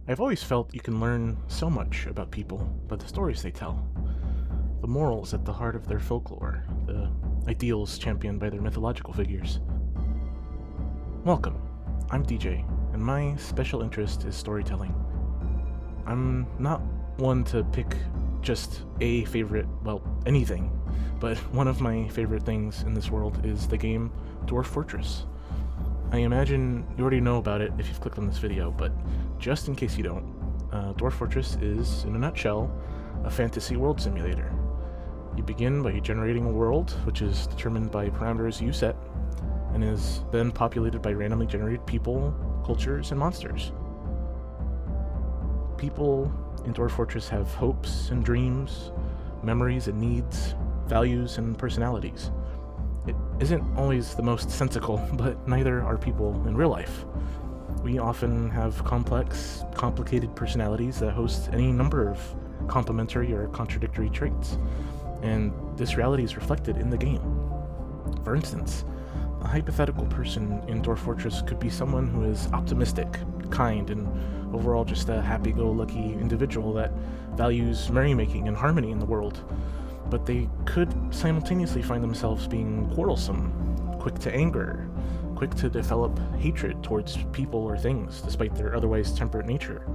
I've always felt you can learn so much about people by the stories they tell, the morals at the heart of their folklore, the ideals championed by their mythological figures. Welcome, I'm DJ, and my special interest is storytelling. I'm not one to pick just a favorite, anything, but one of my favorite things in this world is the game Dwarf Fortress. I imagine you already know about it if you've clicked on this video, but just in case you don't, Dwarf Fortress is, in a nutshell, a fantasy world simulator. You begin by generating a world, which is determined by parameters you set, and is then populated by randomly generated people, cultures, and monsters. People in Dwarf Fortress have hopes and dreams, memories and needs, values and personalities. It isn't always the most sensical, but neither are people in real life. We often have complex, complicated personalities that host any number of complementary or contradictory traits, and this reality is reflected in the game. For instance, a hypothetical person in Dwarf Fortress could be someone who is optimistic, kind, and overall just a happy-go-lucky individual that values merrymaking and harmony in the world. But they could simultaneously find themselves being quarrelsome, quick to anger, quick to develop hatred towards people or things despite their otherwise temperate nature,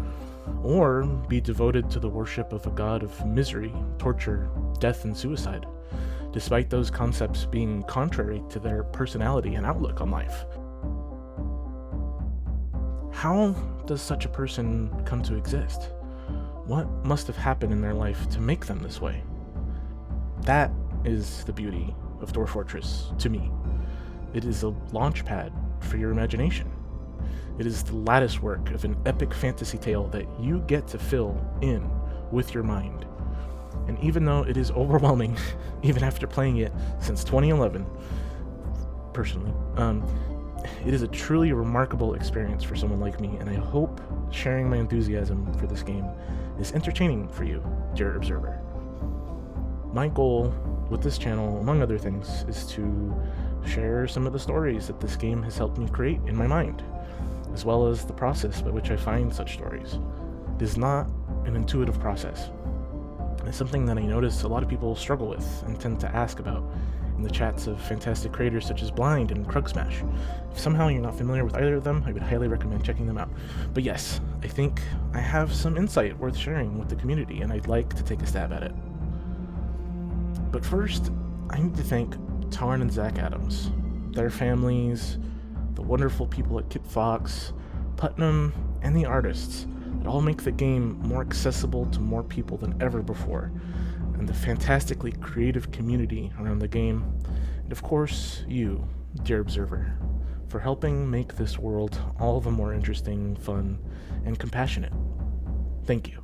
or be devoted to the worship of a god of misery, torture, death, and suicide, despite those concepts being contrary to their personality and outlook on life. How does such a person come to exist? What must have happened in their life to make them this way? That is the beauty of Dwarf Fortress, to me. It is a launch pad for your imagination. It is the lattice work of an epic fantasy tale that you get to fill in with your mind. And even though it is overwhelming, even after playing it since 2011, personally, it is a truly remarkable experience for someone like me, and I hope sharing my enthusiasm for this game is entertaining for you, dear observer. My goal with this channel, among other things, is to share some of the stories that this game has helped me create in my mind, as well as the process by which I find such stories. It is not an intuitive process. It's something that I notice a lot of people struggle with and tend to ask about in the chats of fantastic creators such as Blind and Krugsmash. If somehow you're not familiar with either of them, I would highly recommend checking them out. But yes, I think I have some insight worth sharing with the community, and I'd like to take a stab at it. But first, I need to thank Tarn and Zach Adams, their families, the wonderful people at Kip Fox, Putnam, and the artists that all make the game more accessible to more people than ever before, and the fantastically creative community around the game, and of course, you, dear observer, for helping make this world all the more interesting, fun, and compassionate. Thank you.